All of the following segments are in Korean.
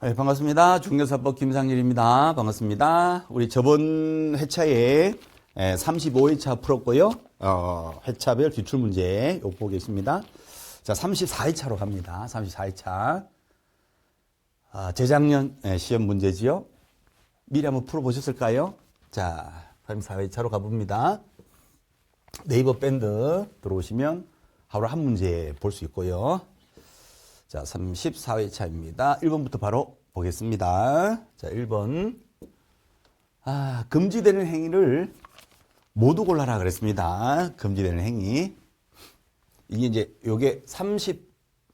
네, 반갑습니다. 중개사법 김상일입니다. 반갑습니다. 우리 저번 회차에 35회차 풀었고요. 회차별 기출문제 요 보겠습니다. 자, 34회차로 갑니다. 34회차. 재작년 시험 문제지요. 미리 한번 풀어보셨을까요? 자, 34회차로 가봅니다. 네이버 밴드 들어오시면 하루 한 문제 볼 수 있고요. 자, 34회차입니다. 1번부터 바로 보겠습니다. 자, 1번. 금지되는 행위를 모두 골라라 그랬습니다. 금지되는 행위. 이게 이제 요게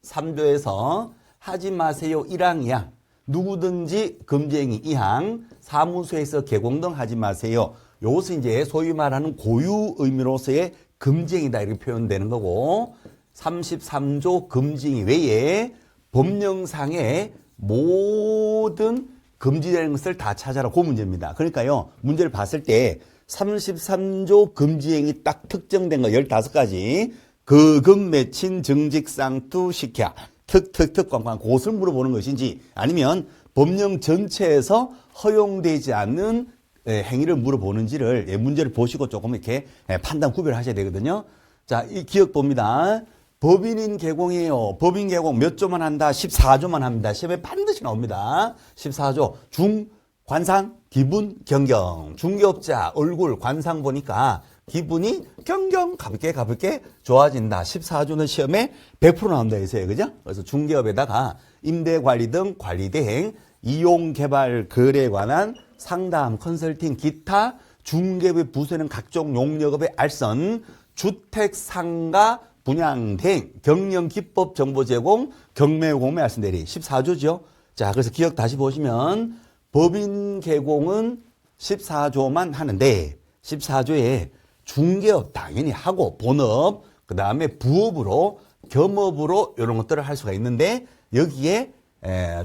33조에서 하지 마세요 1항 2항. 누구든지 금지행위 2항, 사무소에서 개공 등 하지 마세요. 요것은 이제 소위 말하는 고유 의미로서의 금지행위다 이렇게 표현되는 거고, 33조 금지행위 외에 법령상의 모든 금지되는 것을 다 찾아라. 그 문제입니다. 그러니까요, 문제를 봤을 때 33조 금지행위 딱 특정된 거 15가지 거금 맺힌 정직상투 시켜 특특특 꽝꽝 그것을 물어보는 것인지, 아니면 법령 전체에서 허용되지 않는 행위를 물어보는지를 문제를 보시고 조금 이렇게 판단 구별하셔야 되거든요. 자, 이 기억 봅니다. 법인인 개공이에요. 법인 개공 몇 조만 한다? 14조만 합니다. 시험에 반드시 나옵니다. 14조. 중, 관상, 기분, 경경. 중개업자 얼굴, 관상 보니까 기분이 경경 가볍게 좋아진다. 14조는 시험에 100% 나온다 해서요. 그죠? 그래서 중개업에다가 임대관리 등 관리대행, 이용개발 거래에 관한 상담, 컨설팅, 기타, 중개업의 부서는 각종 용역업의 알선, 주택상가, 분양대행, 경영기법 정보 제공, 경매공매 알선대리 14조죠. 자, 그래서 기억 다시 보시면 법인 개공은 14조만 하는데 14조에 중개업 당연히 하고 본업, 그 다음에 부업으로 겸업으로 이런 것들을 할 수가 있는데, 여기에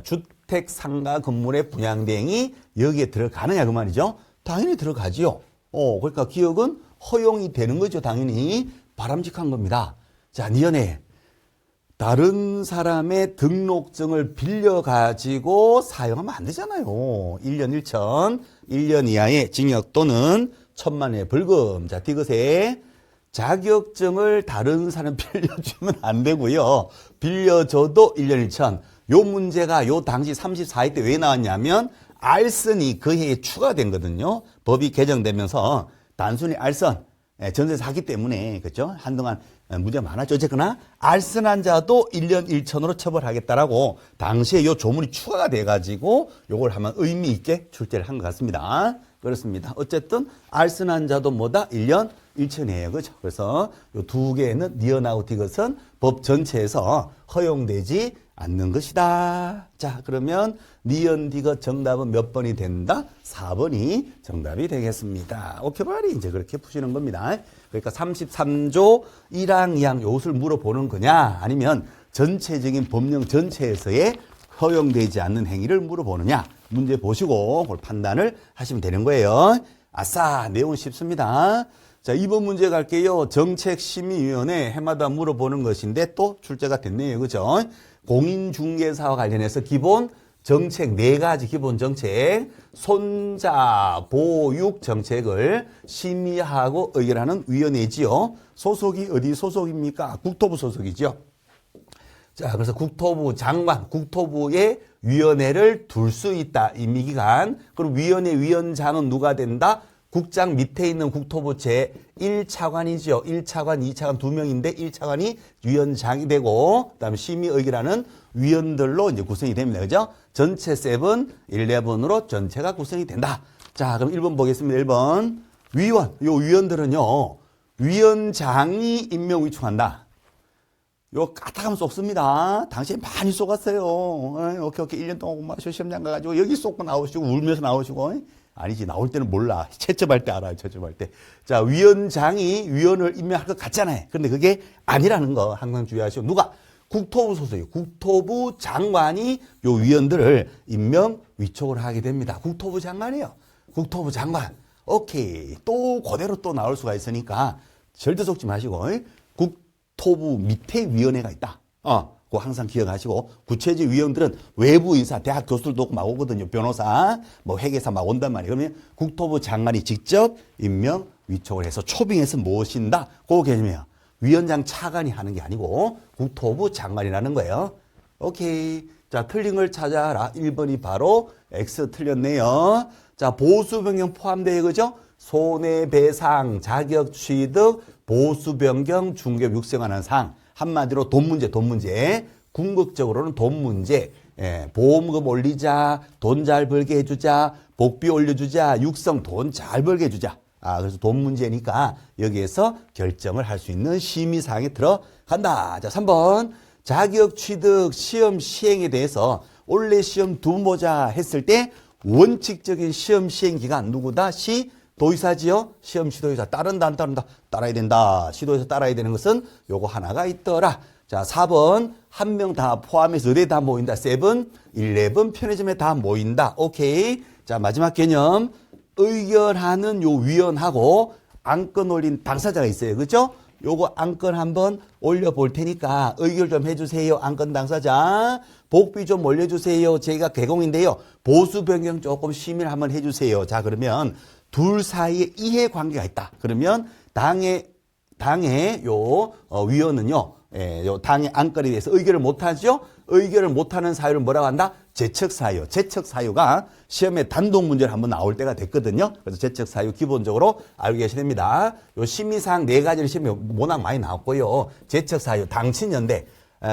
주택상가 건물의 분양대행이 여기에 들어가느냐 그 말이죠. 당연히 들어가지요. 그러니까 기억은 허용이 되는 거죠. 당연히 바람직한 겁니다. 자, 니은에 다른 사람의 등록증을 빌려가지고 사용하면 안 되잖아요. 1년 1천, 1년 이하의 징역 또는 1,000만 원의 벌금. 자, 디귿에 자격증을 다른 사람 빌려주면 안 되고요. 빌려줘도 1년 1천. 요 문제가 요 당시 34회 때 왜 나왔냐면 알선이 그 해에 추가된 거거든요. 법이 개정되면서 단순히 알선, 전세 사기 때문에, 그렇죠? 한동안 문제가 많았죠. 어쨌거나 알선한 자도 1년 1천으로 처벌하겠다라고 당시에 요 조문이 추가가 돼가지고 요걸 한번 의미 있게 출제를 한 것 같습니다. 그렇습니다. 어쨌든 알선한 자도 뭐다? 1년 1천이에요. 그렇죠? 그래서 요 두 개는 니은하고 디귿은 법 전체에서 허용되지 않는 것이다. 자, 그러면 니은 디귿 정답은 몇 번이 된다? 4번이 정답이 되겠습니다. 오케이, 말이 이제 그렇게 푸시는 겁니다. 그러니까 33조 1항, 2항 요것을 물어보는 거냐, 아니면 전체적인 법령 전체에서의 허용되지 않는 행위를 물어보느냐, 문제 보시고 그걸 판단을 하시면 되는 거예요. 아싸, 내용은 쉽습니다. 자, 2번 문제 갈게요. 정책심의위원회 해마다 물어보는 것인데 또 출제가 됐네요. 그죠? 공인중개사와 관련해서 기본 정책 4가지 기본 정책, 손자 보육 정책을 심의하고 의결하는 위원회지요. 소속이 어디 소속입니까? 국토부 소속이죠. 자, 그래서 국토부 장관, 국토부의 위원회를 둘 수 있다. 임기기간. 그럼 위원회 위원장은 누가 된다? 국장 밑에 있는 국토부 제1차관이죠. 1차관, 2차관 2명인데 1차관이 위원장이 되고, 그 다음에 심의 의결하는 위원들로 이제 구성이 됩니다. 그죠? 전체 11으로 전체가 구성이 된다. 자, 그럼 1번 보겠습니다. 1번. 위원. 요 위원들은요, 위원장이 임명 위촉한다. 요 까딱하면 쏙습니다. 당시에 많이 쏙았어요. 오케이. 1년 동안 공부하시고 시험장 가가지고 여기 쏙고 나오시고 울면서 나오시고. 아니지, 나올 때는 몰라. 채점할 때 알아요. 채점할 때. 자, 위원장이 위원을 임명할 것 같잖아요. 그런데 그게 아니라는 거 항상 주의하시고. 누가? 국토부 소속이에요. 국토부 장관이 요 위원들을 임명 위촉을 하게 됩니다. 국토부 장관이에요. 국토부 장관. 오케이. 또 그대로 또 나올 수가 있으니까 절대 속지 마시고. 국토부 밑에 위원회가 있다. 그거 항상 기억하시고 구체적 위원들은 외부 인사, 대학 교수들도 막 오거든요. 변호사, 뭐 회계사 막 온단 말이에요. 그러면 국토부 장관이 직접 임명, 위촉을 해서 초빙해서 모신다. 그거 개념이에요. 위원장 차관이 하는 게 아니고 국토부 장관이라는 거예요. 오케이. 자, 틀린 걸 찾아라. 1번이 바로 X 틀렸네요. 자, 보수 변경 포함되어 그죠? 손해배상, 자격 취득, 보수 변경, 중개업 육성하는 사항. 한마디로 돈 문제, 돈 문제. 궁극적으로는 돈 문제. 예, 보험금 올리자, 돈 잘 벌게 해주자, 복비 올려주자, 육성 돈 잘 벌게 해주자. 그래서 돈 문제니까 여기에서 결정을 할 수 있는 심의사항에 들어간다. 자, 3번. 자격 취득 시험 시행에 대해서 원래 시험 두 모자 했을 때 원칙적인 시험 시행 기간 누구다? 시도의사지요? 시험 시도의사 따른다 안 따른다? 따라야 된다. 시도의사 따라야 되는 것은 요거 하나가 있더라. 자, 4번 한 명 다 포함해서 어디에 다 모인다. 7, 11 편의점에 다 모인다. 오케이. 자, 마지막 개념. 의결하는 요 위원하고 안건 올린 당사자가 있어요. 그죠? 요거 안건 한번 올려볼 테니까 의결 좀 해주세요. 안건 당사자. 복비 좀 올려주세요. 제가 개공인데요. 보수 변경 조금 심의를 한번 해주세요. 자, 그러면 둘 사이에 이해관계가 있다. 그러면 당의 위원은요. 예, 요 당의 안건에 대해서 의결을 못하죠. 의결을 못하는 사유를 뭐라고 한다? 제척 사유. 제척 사유가 시험에 단독 문제로 한번 나올 때가 됐거든요. 그래서 제척 사유 기본적으로 알고 계셔야 됩니다. 요 심의사항 4가지를 시험에 워낙 많이 나왔고요. 제척 사유, 당친연대.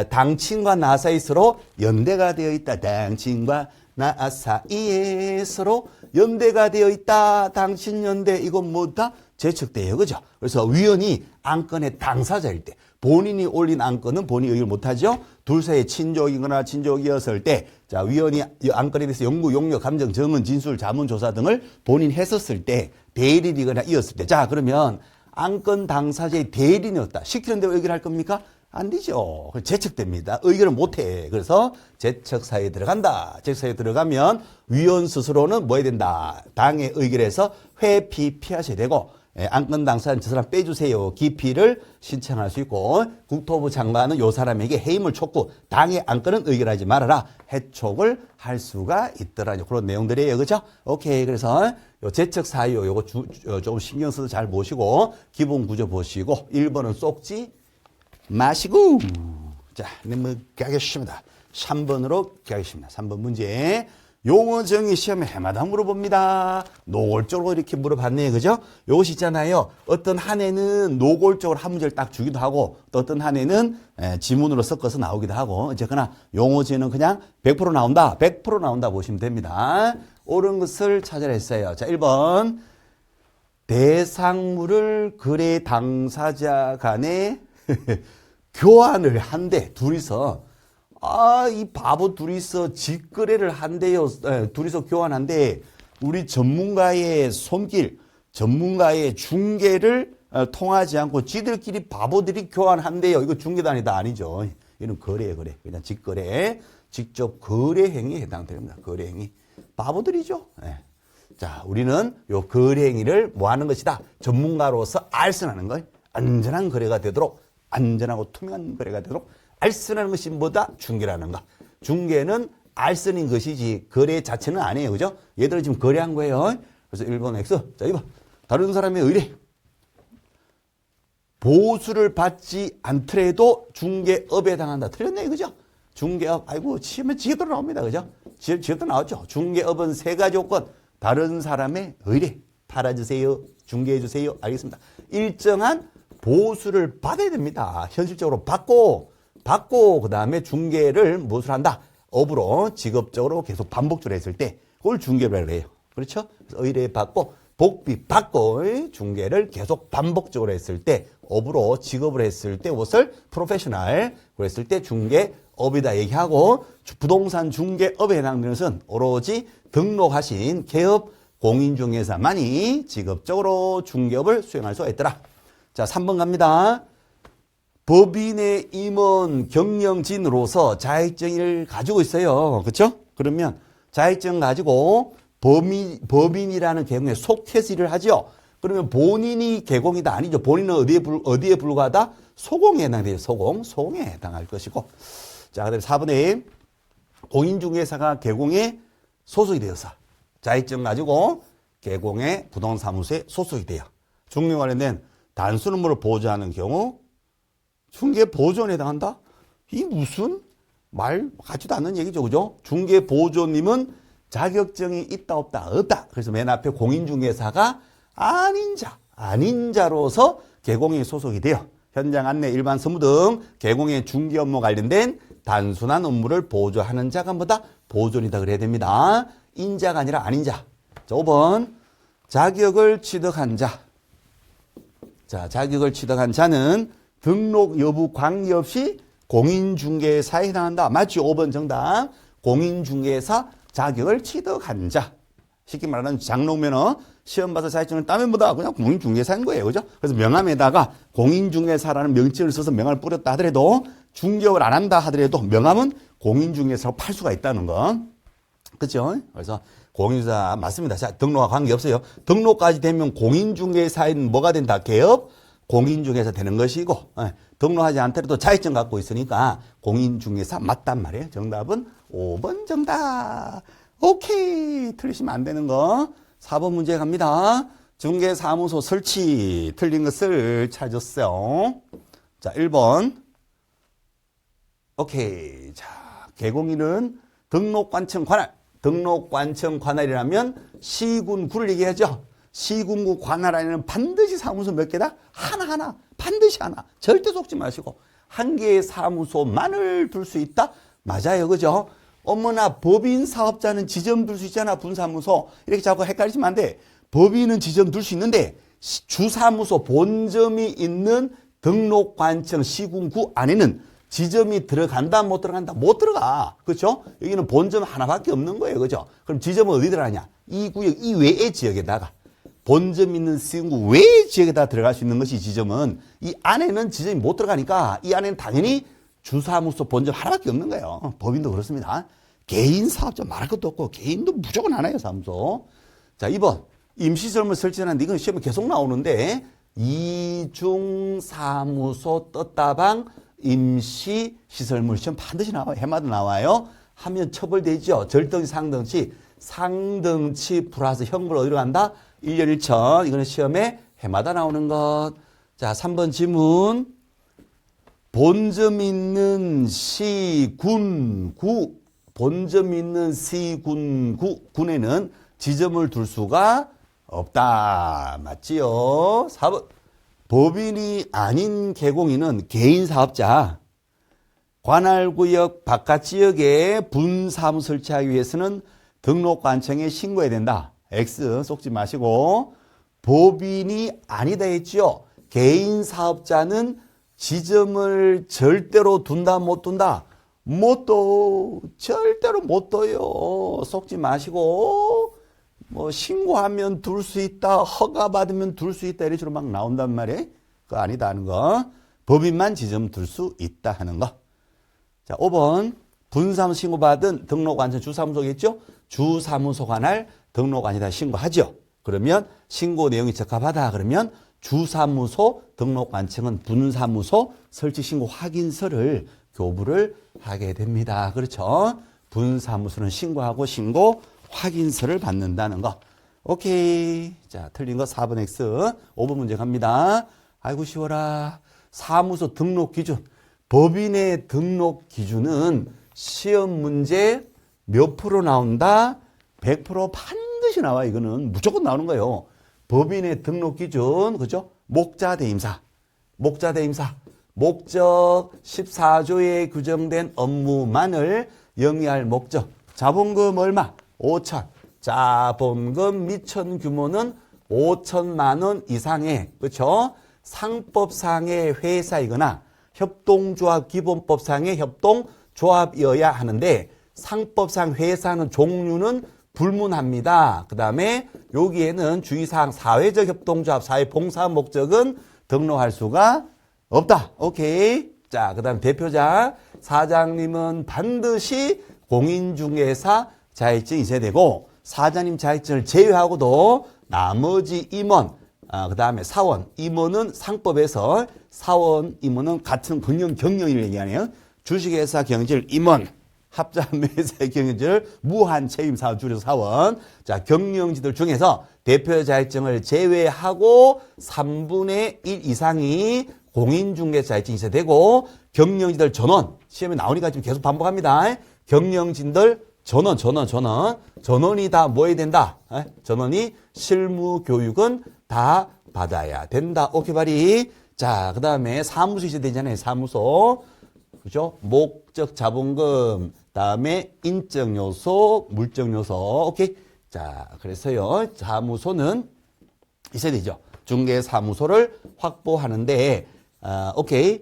당친과 나 사이 서로 연대가 되어 있다. 당친과 나 사이에 서로 연대가 되어 있다. 당친연대. 이건 뭐다? 제척대예요. 그죠? 그래서 위원이 안건의 당사자일 때 본인이 올린 안건은 본인이 의결 못하죠. 둘 사이에 친족이거나 친족이었을 때, 자, 위원이 안건에 대해서 연구, 용역, 감정, 증언, 진술, 자문, 조사 등을 본인 했었을 때, 대리이거나 이었을 때, 자, 그러면 안건 당사자의 대리인이었다. 시키는 대로 의결할 겁니까? 안 되죠. 제척됩니다. 의결을 못해. 그래서 제척 사유에 들어간다. 제척 사유에 들어가면 위원 스스로는 뭐 해야 된다. 당의 의결에서 회피 피하셔야 되고, 안건 당사자는 저 사람 빼주세요. 기피를 신청할 수 있고 국토부 장관은 요 사람에게 해임을 촉구, 당의 안건은 의결하지 말아라. 해촉을 할 수가 있더라. 그런 내용들이에요. 그죠? 오케이. 그래서 요 제척 사유 요거 조금 신경 써서 잘 보시고 기본 구조 보시고 1번은 쏙지 마시고 자, 넘어가겠습니다. 3번으로 가겠습니다. 3번 문제. 용어 정의 시험에 해마다 물어봅니다. 노골적으로 이렇게 물어봤네요. 그죠? 요것이 있잖아요. 어떤 한 해는 노골적으로 한 문제를 딱 주기도 하고 또 어떤 한 해는 지문으로 섞어서 나오기도 하고 어쨌거나 용어 정의는 그냥 100% 나온다. 100% 나온다 보시면 됩니다. 옳은 것을 찾아라 했어요. 자, 1번. 대상물을 거래 당사자 간에 교환을 한대. 둘이서 이 바보 둘이서 직거래를 한대요. 둘이서 교환한대. 우리 전문가의 손길, 전문가의 중개를 통하지 않고 지들끼리 바보들이 교환한대요. 이거 중개단이다 아니죠. 이는 거래예요, 거래. 그냥 직거래, 직접 거래 행위에 해당됩니다. 거래 행위. 바보들이죠. 네. 자, 우리는 요 거래 행위를 뭐 하는 것이다? 전문가로서 알선하는 걸 안전한 거래가 되도록 안전하고 투명한 거래가 되도록 알선하는 것이 뭐다? 중개라는 거. 중개는 알선인 것이지 거래 자체는 아니에요. 그죠? 얘들은 지금 거래한 거예요. 그래서 1번 X. 자, 2번. 다른 사람의 의뢰. 보수를 받지 않더라도 중개업에 해당한다. 틀렸네. 그죠? 중개업. 아이고, 시험에 지혜도 나옵니다. 그죠? 지혜도 나왔죠. 중개업은 3가지 요건. 다른 사람의 의뢰. 팔아주세요. 중개해주세요. 알겠습니다. 일정한 보수를 받아야 됩니다. 현실적으로 받고 그 다음에 중개를 무엇을 한다? 업으로 직업적으로 계속 반복적으로 했을 때 그걸 중개라고 해요. 그렇죠? 의뢰 받고 복비 받고 중개를 계속 반복적으로 했을 때 업으로 직업을 했을 때 무엇을 프로페셔널 그랬을 때 중개업이다 얘기하고 부동산 중개업에 해당되는 것은 오로지 등록하신 개업 공인중개사만이 직업적으로 중개업을 수행할 수가 있더라. 자, 3번 갑니다. 법인의 임원 경영진으로서 자격증을 가지고 있어요. 그렇죠? 그러면 자격증 가지고 법인이라는 계공에 속해서 일을 하죠. 그러면 본인이 계공이다 아니죠. 본인은 어디에 불과하다? 소공에 해당돼요. 소공에 해당할 것이고. 자, 그다음에 4번에 공인중개사가 개공에 소속이 되어서 자격증 가지고 개공의 부동산사무소에 소속이 돼요. 중개 관련된 단순 업무를 보조하는 경우 중개 보조원에 해당한다? 이 무슨 말 같지도 않는 얘기죠. 그죠? 중개 보조님은 자격증이 있다 없다 없다. 그래서 맨 앞에 공인중개사가 아닌 자로서 개공에 소속이 돼요. 현장 안내, 일반 서무 등 개공의 중개 업무 관련된 단순한 업무를 보조하는 자가 뭐다? 보조원이다 그래야 됩니다. 인자가 아니라 아닌 자. 자, 5번 자격을 취득한 자. 자, 자격을 취득한 자는 등록 여부 관계없이 공인중개사에 해당한다. 맞죠? 5번 정답. 공인중개사 자격을 취득한 자. 쉽게 말하는 장롱면허 시험 봐서 자격증을 따면 뭐다? 그냥 공인중개사인 거예요. 그죠? 그래서 명함에다가 공인중개사라는 명칭을 써서 명함을 뿌렸다 하더라도 중개업을 안 한다 하더라도 명함은 공인중개사로 팔 수가 있다는 거. 그죠? 그래서 공인중개사 맞습니다. 자, 등록과 관계없어요. 등록까지 되면 공인중개사인 뭐가 된다? 개업 공인중개사 되는 것이고 등록하지 않더라도 자격증 갖고 있으니까 공인중개사 맞단 말이에요. 정답은 5번 정답. 오케이. 틀리시면 안 되는 거. 4번 문제 갑니다. 중개사무소 설치. 틀린 것을 찾았어요. 자, 1번. 오케이. 자, 개공인은 등록관청 관할. 등록관청 관할이라면 시군구를 얘기하죠. 시군구 관할 안에는 반드시 사무소 몇 개다? 하나. 반드시 하나. 절대 속지 마시고. 한 개의 사무소만을 둘 수 있다? 맞아요. 그죠? 어머나 법인 사업자는 지점 둘 수 있잖아. 분사무소. 이렇게 자꾸 헷갈리시면 안 돼. 법인은 지점 둘 수 있는데 주사무소 본점이 있는 등록관청 시군구 안에는 지점이 들어간다 못 들어간다? 못 들어가. 그렇죠? 여기는 본점 하나밖에 없는 거예요. 그죠? 그럼 지점은 어디 들어가냐? 이 구역 이외의 지역에다가 본점 있는 시군구 외의 지역에다 들어갈 수 있는 것이 지점은 이 안에는 지점이 못 들어가니까 이 안에는 당연히 주사무소 본점 하나밖에 없는 거예요. 법인도 그렇습니다. 개인 사업자 말할 것도 없고 개인도 무조건 하나예요. 사무소. 자, 2번 임시설물 설치하는데 이건 시험에 계속 나오는데 이중사무소 떴다방 임시시설물 시험 반드시 나와요. 해마다 나와요. 하면 처벌되죠. 절등치 상등치 플러스 현금 어디로 간다? 1년 1천. 이거는 시험에 해마다 나오는 것. 자, 3번 지문. 본점 있는 시군구. 본점 있는 시군구에는 지점을 둘 수가 없다. 맞지요? 4번. 법인이 아닌 개공인은 개인 사업자. 관할구역 바깥 지역에 분사무 설치하기 위해서는 등록관청에 신고해야 된다. X 속지 마시고. 법인이 아니다 했죠. 개인 사업자는 지점을 절대로 둔다 못 둔다? 못 둬. 절대로 못 둬요. 속지 마시고. 뭐 신고하면 둘 수 있다. 허가 받으면 둘 수 있다. 이런 식으로 막 나온단 말이에요. 그거 아니다 하는 거. 법인만 지점 둘 수 있다 하는 거. 자, 5번. 분사무 신고받은 등록관청 주사무소겠죠? 주사무소 관할 등록관이다 신고하죠. 그러면 신고 내용이 적합하다 그러면 주사무소 등록관청은 분사무소 설치 신고 확인서를 교부를 하게 됩니다. 그렇죠? 분사무소는 신고하고 신고 확인서를 받는다는 거. 오케이. 자, 틀린 거 4번 X. 5번 문제 갑니다. 아이고 쉬워라. 사무소 등록 기준. 법인의 등록 기준은 시험 문제 몇 프로 나온다? 100% 반드시 나와. 이거는 무조건 나오는 거예요. 법인의 등록 기준. 그죠? 목자 대임사. 목자 대임사. 목적 14조에 규정된 업무만을 영위할 목적. 자본금 얼마? 5천. 자본금 미천 규모는 5천만 원 이상의, 그렇죠? 상법상의 회사이거나 협동조합 기본법상의 협동조합이어야 하는데 상법상 회사는 종류는 불문합니다. 그 다음에 여기에는 주의사항 사회적 협동조합 사회봉사 목적은 등록할 수가 없다. 오케이. 자, 그 다음 대표자 사장님은 반드시 공인중개사 자격증이 있어야 되고 사장님 자격증을 제외하고도 나머지 임원, 그 다음에 사원, 임원은 상법에서 사원, 임원은 같은 경영을 얘기하네요. 주식회사 경질 임원, 합자매매사의 경영지를 무한 채임 사원 줄여서 사원. 자, 경영지들 중에서 대표 자격증을 제외하고 3분의 1 이상이 공인중개사 자격증이 있어야 되고, 경영지들 전원, 시험에 나오니까 지금 계속 반복합니다. 경영진들 전원이 다 뭐 해야 된다? 전원이 실무 교육은 다 받아야 된다. 오케이, 바리. 자, 그 다음에 사무소 있어야 되잖아요. 사무소. 그죠? 목적 자본금, 다음에 인적 요소, 물적 요소. 오케이. 자, 그래서요. 사무소는 있어야 되죠. 중개 사무소를 확보하는데, 오케이.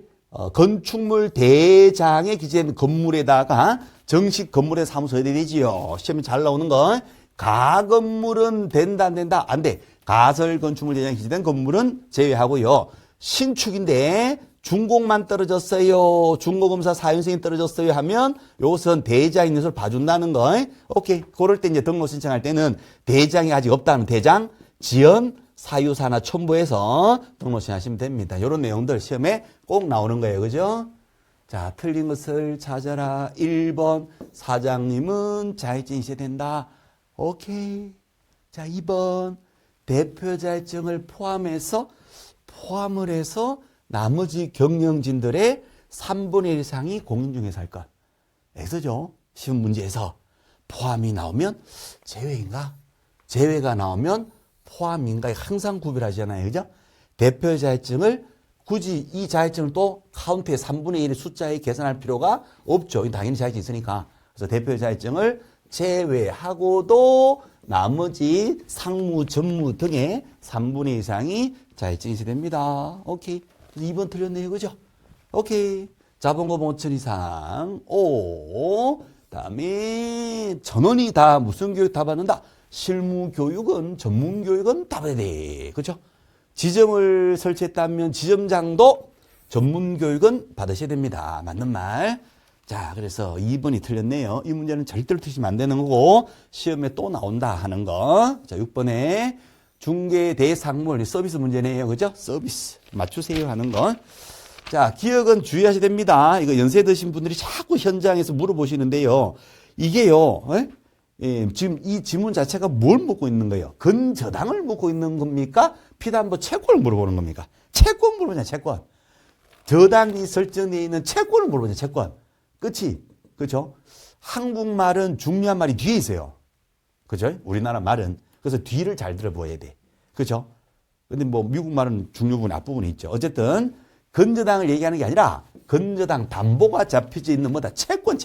건축물 대장에 기재된 건물에다가 정식 건물에 사무소 해야 되지요. 시험에 잘 나오는 건 가건물은 된다, 안 된다? 안 돼. 가설 건축물 대장에 기재된 건물은 제외하고요. 신축인데 준공만 떨어졌어요. 준공검사 사연생이 떨어졌어요 하면 요것은 대장이 있는 것을 봐준다는 거. 오케이. 그럴 때 이제 등록 신청할 때는 대장이 아직 없다는 대장, 지연, 사유사나 첨부해서 등록 신청하시면 됩니다. 이런 내용들 시험에 꼭 나오는 거예요. 그죠? 자, 틀린 것을 찾아라. 1번 사장님은 자격증이 있어야 된다. 오케이. 자, 2번 대표 자격증을 포함을 해서 나머지 경영진들의 3분의 1 이상이 공인중개사일 것. X죠. 시험 문제에서 포함이 나오면 제외인가? 제외가 나오면 포함인가? 항상 구별하잖아요. 그죠? 대표 자격증을 굳이 이 자격증을 또 카운트에 3분의 1의 숫자에 계산할 필요가 없죠. 당연히 자격증이 있으니까. 그래서 대표 자격증을 제외하고도 나머지 상무, 전무 등의 3분의 1 이상이 자격증이 있어야 됩니다. 오케이. 2번 틀렸네요. 그죠? 오케이. 자본금 5천 이상. 오. 다음에 전원이 다 무슨 교육 다 받는다? 실무 교육은, 전문 교육은 다 받아야 돼. 그죠? 지점을 설치했다면 지점장도 전문 교육은 받으셔야 됩니다. 맞는 말. 자, 그래서 2번이 틀렸네요. 이 문제는 절대로 틀리시면 안 되는 거고, 시험에 또 나온다 하는 거. 자, 6번에 중개 대상물 서비스 문제네요. 그죠? 서비스. 맞추세요 하는 거. 자, 기억은 주의하셔야 됩니다. 이거 연세 드신 분들이 자꾸 현장에서 물어보시는데요. 이게요, 지금 이 지문 자체가 뭘 묻고 있는 거예요? 근저당을 묻고 있는 겁니까? 피담보 채권을 물어보는 겁니까? 채권 물어보잖아요, 채권. 저당이 설정되어 있는 채권을 물어보잖아요, 채권. 끝이. 그죠? 한국말은 중요한 말이 뒤에 있어요. 그죠? 우리나라 말은. 그래서 뒤를 잘 들어보아야 돼. 그죠? 근데 뭐 미국 말은 중요 부분, 앞부분이 있죠. 어쨌든 근저당을 얘기하는 게 아니라 근저당 담보가 잡혀져 있는 뭐다? 채권.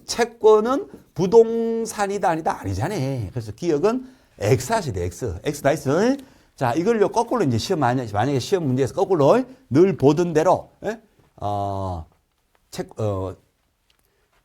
채권은 부동산이다 아니다? 아니잖아. 그래서 기억은 X 하셔야 돼. X 나이스. 자, 이걸요 거꾸로 이제 시험 만약에 시험 문제에서 거꾸로 늘 보던 대로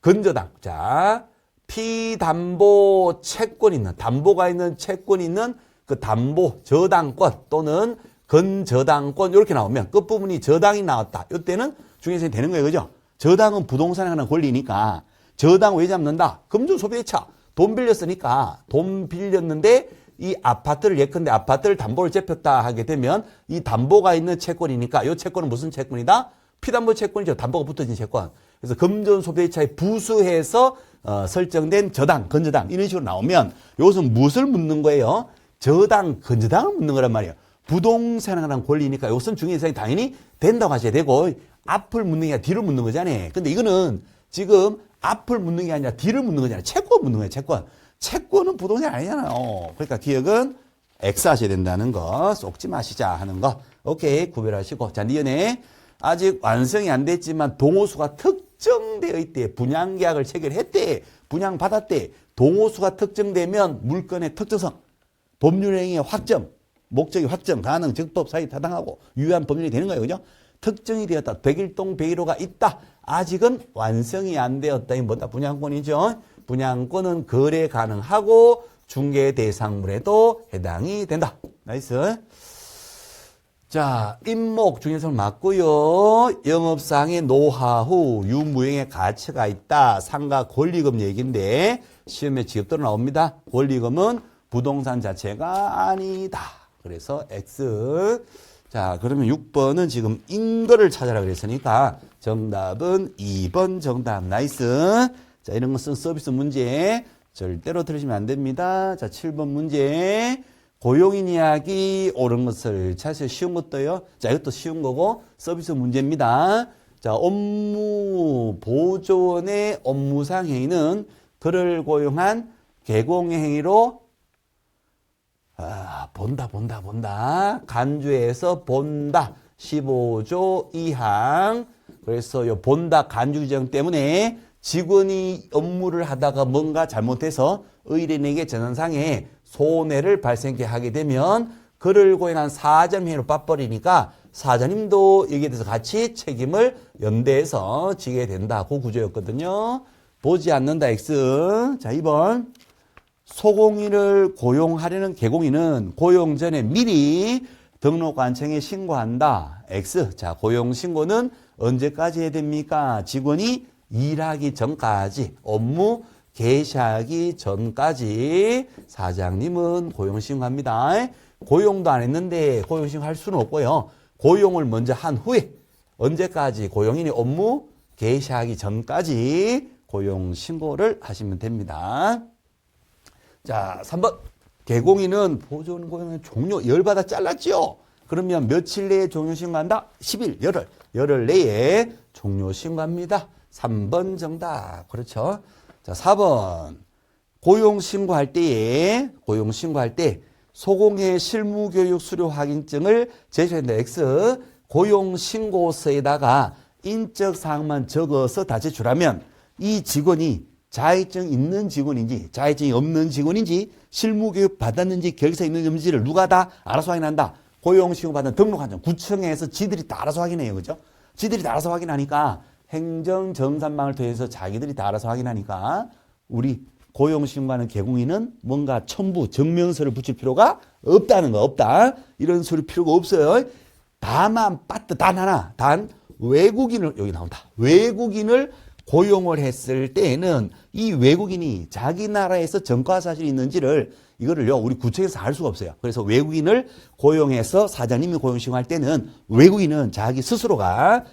근저당. 자, 피담보 채권 있는, 담보가 있는 채권이 있는 그 담보 저당권 또는 근저당권 이렇게 나오면 끝부분이 저당이 나왔다. 이때는 중개사이 되는 거예요. 그죠? 저당은 부동산에 관한 권리니까 저당 왜 잡는다? 금전소비대차. 돈 빌렸으니까 돈 빌렸는데 이 아파트를 예컨대 아파트를 담보를 잡혔다 하게 되면 이 담보가 있는 채권이니까 이 채권은 무슨 채권이다? 피담보 채권이죠. 담보가 붙어진 채권. 그래서 금전소비대차에 부수해서 설정된 저당, 근저당 이런 식으로 나오면 이것은 무엇을 묻는 거예요? 저당, 근저당을 묻는 거란 말이에요. 부동산에 관한 권리니까 이것은 중개사이 당연히 된다고 하셔야 되고 앞을 묻는 게 아니라 뒤를 묻는 거잖아요. 근데 이거는 지금 앞을 묻는 게 아니라 뒤를 묻는 거잖아요. 채권 묻는 거예요. 채권. 채권은 부동산이 아니잖아요. 그러니까 기억은 X 하셔야 된다는 거. 속지 마시자 하는 거. 오케이. 구별하시고. 자, 니은에 아직 완성이 안 됐지만 동호수가 특정되어 있대. 분양계약을 체결했대. 분양받았대. 동호수가 특정되면 물건의 특정성, 법률행위의 확정, 목적의 확정, 가능, 적법, 사유 타당하고 유효한 법률이 되는 거예요. 그죠? 특정이 되었다. 101동 101호가 있다. 아직은 완성이 안 되었다. 이 뭐다? 분양권이죠. 분양권은 거래 가능하고 중개 대상물에도 해당이 된다. 나이스. 자, 임목 중에서 맞고요. 영업상의 노하우, 유무형의 가치가 있다. 상가 권리금 얘기인데 시험에 직업대로 나옵니다. 권리금은 부동산 자체가 아니다. 그래서 X. 자, 자, 그러면 6번은 지금 인거를 찾아라 그랬으니까 정답은 2번 정답. 나이스. 자, 이런 것은 서비스 문제 절대로 들으시면 안 됩니다. 자, 7번 문제. 고용인 이야기 옳은 것을 찾으세요. 쉬운 것도요. 자, 이것도 쉬운 거고 서비스 문제입니다. 자, 업무 보조원의 업무상 행위는 그를 고용한 개공의 행위로 본다. 간주에서 본다. 15조 2항. 그래서 요 본다 간주 규정 때문에 직원이 업무를 하다가 뭔가 잘못해서 의뢰인에게 전환상에 손해를 발생하게 하게 되면 그를 고용한 사장님 행위로 빠버리니까 사장님도 여기에 대해서 같이 책임을 연대해서 지게 된다. 그 구조였거든요. 보지 않는다. X. 자, 2번. 소공인을 고용하려는 개공인은 고용 전에 미리 등록관청에 신고한다. X. 자, 고용 신고는 언제까지 해야 됩니까? 직원이 일하기 전까지, 업무 개시하기 전까지 사장님은 고용 신고합니다. 고용도 안 했는데 고용 신고할 수는 없고요. 고용을 먼저 한 후에 언제까지 고용인이 업무 개시하기 전까지 고용 신고를 하시면 됩니다. 자, 3번. 개공인은 보조원 고용의 종료 열받아 잘랐지요. 그러면 며칠 내에 종료 신고한다? 10일, 열흘 내에 종료 신고합니다. 3번 정답. 그렇죠. 자, 4번. 고용 신고할 때 소공의 실무교육 수료 확인증을 제출한다. X. 고용 신고서에다가 인적 사항만 적어서 다 제출하면 이 직원이 자격증 있는 직원인지 자격증이 없는 직원인지 실무교육 받았는지 결사 있는지 없는지를 누가 다 알아서 확인한다. 고용신고받은 등록한정 구청에서 지들이 다 알아서 확인해요. 그죠? 지들이 다 알아서 확인하니까 행정정산망을 통해서 자기들이 다 알아서 확인하니까 우리 고용신고하는 개공인은 뭔가 첨부 증명서를 붙일 필요가 없다는 거. 없다. 이런 소리 필요가 없어요. 다만 단 외국인을 여기 나온다. 외국인을 고용을 했을 때에는 이 외국인이 자기 나라에서 전과 사실이 있는지를 이거를요 우리 구청에서 알 수가 없어요. 그래서 외국인을 고용해서 사장님이 고용신고할 때는 외국인은 자기 스스로가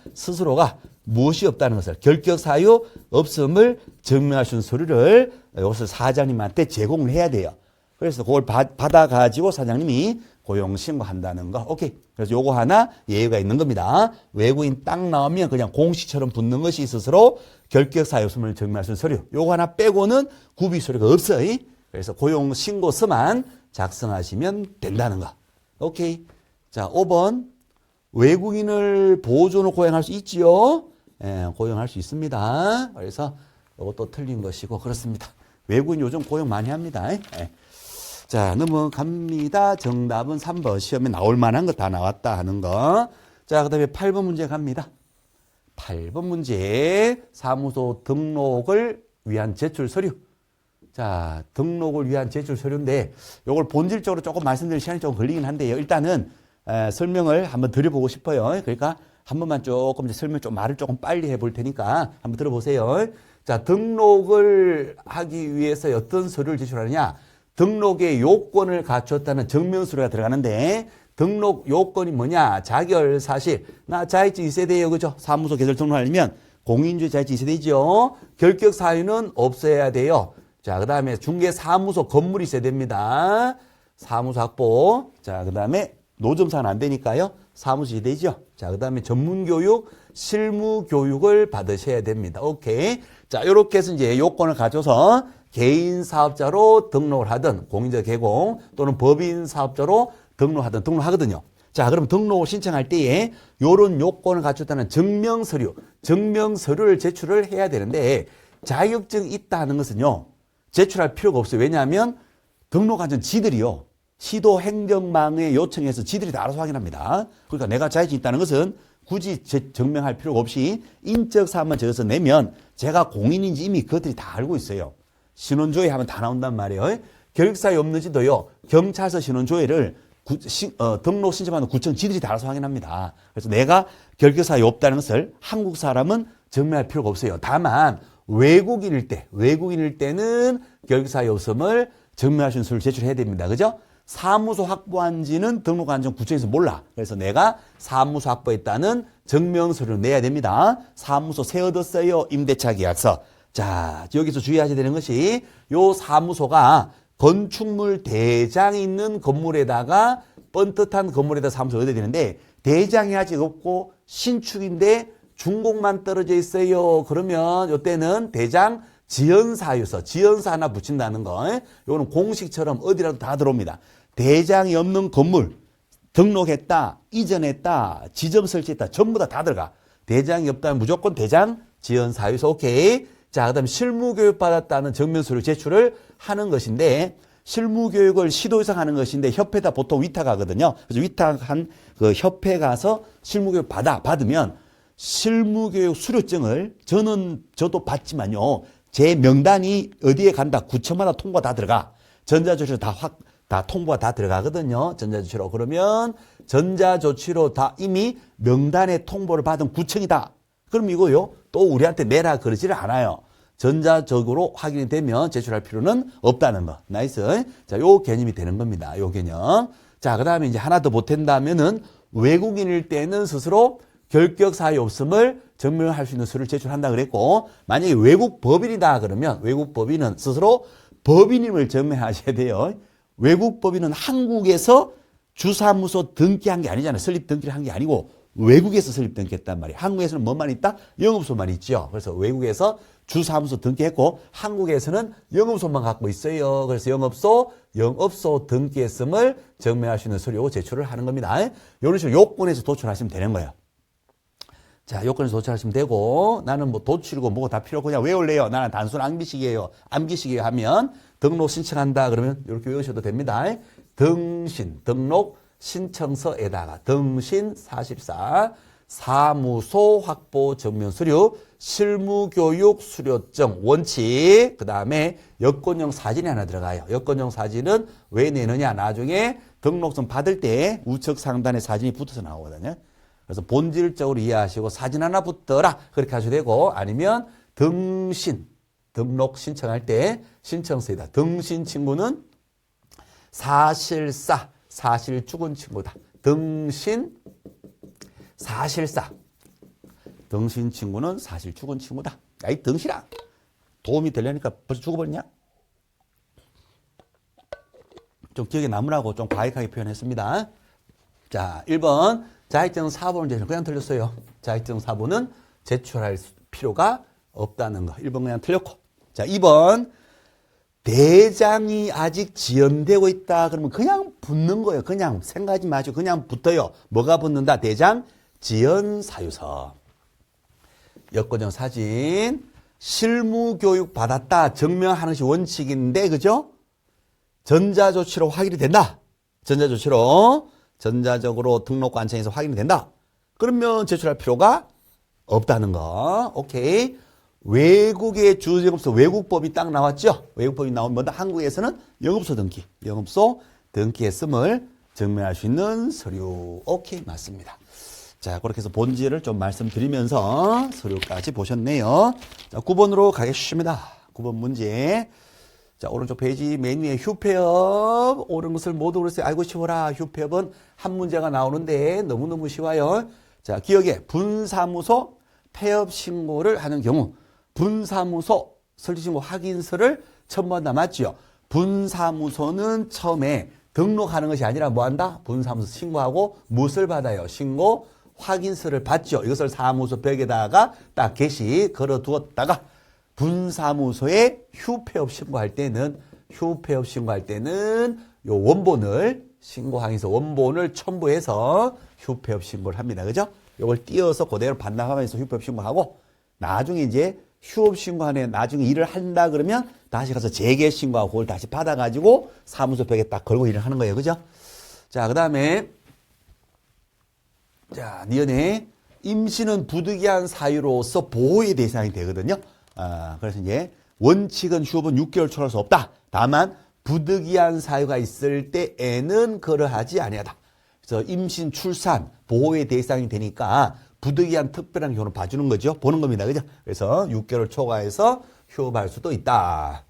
무엇이 없다는 것을 결격 사유 없음을 증명할 수 있는 서류를 이것을 사장님한테 제공을 해야 돼요. 그래서 그걸 받아가지고 사장님이 고용신고한다는 거. 오케이. 그래서 요거 하나 예외가 있는 겁니다. 외국인 딱 나오면 그냥 공식처럼 붙는 것이 스스로 결격 사유 없음을 증명할 수 있는 서류. 요거 하나 빼고는 구비 서류가 없어요. 그래서 고용신고서만 작성하시면 된다는 거. 오케이. 자, 5번. 외국인을 보조로 고용할 수 있지요? 예, 고용할 수 있습니다. 그래서 이것도 틀린 것이고 그렇습니다. 외국인 요즘 고용 많이 합니다. 예. 자, 넘어갑니다. 정답은 3번. 시험에 나올 만한 거 다 나왔다 하는 거. 자, 그 다음에 8번 문제 갑니다. 8번 문제. 사무소 등록을 위한 제출 서류. 자, 등록을 위한 제출 서류인데 요걸 본질적으로 조금 말씀드릴 시간이 조금 걸리긴 한데요. 일단은 설명을 한번 드려보고 싶어요. 그러니까 한 번만 조금 말을 조금 빨리 해볼 테니까 한번 들어보세요. 자, 등록을 하기 위해서 어떤 서류를 제출하느냐? 등록의 요건을 갖췄다는 증명서류가 들어가는데 등록 요건이 뭐냐? 자결사실. 나 자격증 있어야 돼요. 그죠? 사무소 개설 등록하려면 공인주의 자격증 있어야 되죠. 결격 사유는 없어야 돼요. 자, 그 다음에 중개사무소 건물이 있어야 됩니다. 사무소 확보. 자, 그 다음에 노점사는 안 되니까요. 사무실이 되죠. 자, 그 다음에 전문교육, 실무교육을 받으셔야 됩니다. 오케이. 자, 요렇게 해서 이제 요건을 가져서 개인 사업자로 등록을 하든 공인자 개공 또는 법인 사업자로 등록하거든요. 자, 그럼 등록을 신청할 때에 요런 요건을 갖췄다는 증명서류를 제출을 해야 되는데 자격증 있다 하는 것은요. 제출할 필요가 없어요. 왜냐하면 등록한 전 지들이요. 시도 행정망에 요청해서 지들이 다 알아서 확인합니다. 그러니까 내가 자격증 있다는 것은 굳이 증명할 필요가 없이 인적 사항만 적어서 내면 제가 공인인지 이미 그것들이 다 알고 있어요. 신원조회 하면 다 나온단 말이에요. 결격사유 없는지도요. 경찰서 신원조회를 등록 신청하는 구청 지들이 다 알아서 확인합니다. 그래서 내가 결격사유 없다는 것을 한국 사람은 증명할 필요가 없어요. 다만 외국인일 때는 결격사유 없음을 증명할 수 있는 서류를 제출해야 됩니다. 그죠? 사무소 확보한지는 등록관청 구청에서 몰라. 그래서 내가 사무소 확보했다는 증명서를 내야 됩니다. 사무소 새 얻었어요. 임대차 계약서. 자, 여기서 주의하셔야 되는 것이 요 사무소가 건축물 대장이 있는 건물에다가 뻔뜻한 건물에다 사무소 얻어야 되는데 대장이 아직 없고 신축인데 준공만 떨어져 있어요. 그러면 이때는 대장 지연사유서, 지연사 하나 붙인다는 거. 이거는 공식처럼 어디라도 다 들어옵니다. 대장이 없는 건물 등록했다, 이전했다, 지점 설치했다, 전부 다 들어가. 대장이 없다면 무조건 대장 지연사유서. 오케이. 자, 그다음 실무교육 받았다는 증명서를 제출을 하는 것인데 실무교육을 시도에서 하는 것인데 협회에다 보통 위탁하거든요. 그래서 위탁한 그 협회 가서 실무교육 받으면 실무교육 수료증을 저도 받지만요. 제 명단이 어디에 간다. 구청마다 통보가 다 들어가. 전자조치로 다 통보가 다 들어가거든요. 전자조치로. 그러면 전자조치로 다 이미 명단에 통보를 받은 구청이다. 그럼 이거요. 또 우리한테 내라 그러지를 않아요. 전자적으로 확인이 되면 제출할 필요는 없다는 거. 나이스. 자, 요 개념이 되는 겁니다. 요 개념. 자, 그 다음에 이제 하나 더 보탠다면은 외국인일 때는 스스로 결격 사유 없음을 증명할 수 있는 서류를 제출한다 그랬고, 만약에 외국 법인이다 그러면 외국 법인은 스스로 법인임을 증명하셔야 돼요. 외국 법인은 한국에서 주사무소 등기한 게 아니잖아요. 설립 등기를 한 게 아니고 외국에서 설립 등기했단 말이에요. 한국에서는 뭐만 있다? 영업소만 있죠. 그래서 외국에서 주사무소 등기했고 한국에서는 영업소만 갖고 있어요. 그래서 영업소 등기했음을 증명할 수 있는 서류 제출을 하는 겁니다. 이런 식으로 요건에서 도출하시면 되는 거예요. 자, 요건에서 도출하시면 되고 나는 뭐 도출이고 뭐고 다 필요 없고 그냥 외울래요. 나는 단순 암기식이에요. 하면 등록 신청한다 그러면 이렇게 외우셔도 됩니다. 등록 신청서에다가 등신 44 사무소 확보 증명 서류 실무교육 수료증 원칙 그 다음에 여권용 사진이 하나 들어가요. 여권용 사진은 왜 내느냐 나중에 등록증 받을 때 우측 상단에 사진이 붙어서 나오거든요. 그래서 본질적으로 이해하시고 사진 하나 붙더라 그렇게 하셔도 되고 아니면 등록 신청할 때 신청서에다 등신 친구는 사실사 사실 죽은 친구다. 등신 친구는 사실 죽은 친구다. 야이 등신아 도움이 되려니까 벌써 죽어버렸냐? 좀 기억에 남으라고 좀 과격하게 표현했습니다. 자, 1번 자격증 사본을 제출. 그냥 틀렸어요. 자격증 사본은 제출할 필요가 없다는 거. 1번 그냥 틀렸고. 자, 2번 대장이 아직 지연되고 있다. 그러면 그냥 붙는 거예요. 그냥 생각하지 마시고 그냥 붙어요. 뭐가 붙는다? 대장 지연사유서. 여권용 사진. 실무교육 받았다. 증명하는 것이 원칙인데 그죠? 전자조치로 확인이 된다. 전자적으로 등록관청에서 확인이 된다. 그러면 제출할 필요가 없다는 거. 오케이. 외국의 주영업소 외국법이 딱 나왔죠. 외국법이 나오면 뭐다? 한국에서는 영업소 등기했음을 증명할 수 있는 서류. 오케이, 맞습니다. 자, 그렇게 해서 본질을 좀 말씀드리면서 서류까지 보셨네요. 자, 9번으로 가겠습니다. 9번 문제. 자, 오른쪽 페이지 맨 위에 휴폐업 옳은 것을 모두 그랬어요. 알고 쉬워라. 휴폐업은 한 문제가 나오는데 너무너무 쉬워요. 자, 기억에 분사무소 폐업 신고를 하는 경우 분사무소 설치신고 확인서를 첨부한다. 맞죠? 분사무소는 처음에 등록하는 것이 아니라 뭐한다? 분사무소 신고하고 무엇을 받아요? 신고 확인서를 받죠. 이것을 사무소 벽에다가 딱 게시 걸어두었다가 분사무소에 휴폐업 신고할 때는 요 원본을 신고항에서 원본을 첨부해서 휴폐업 신고를 합니다. 그죠? 요걸 띄어서 그대로 반납하면서 휴폐업 신고하고 나중에 이제 휴업 신고하네 나중에 일을 한다 그러면 다시 가서 재개 신고하고 그걸 다시 받아가지고 사무소 벽에 딱 걸고 일을 하는 거예요. 그죠? 자, 그 다음에 자, 니은에 임신은 부득이한 사유로서 보호의 대상이 되거든요. 그래서 이제 원칙은 휴업은 6개월 초과할 수 없다. 다만 부득이한 사유가 있을 때에는 그러하지 아니하다. 그래서 임신, 출산, 보호의 대상이 되니까 부득이한 특별한 경우를 봐주는 거죠. 보는 겁니다. 그죠? 그래서 6개월 초과해서 휴업할 수도 있다.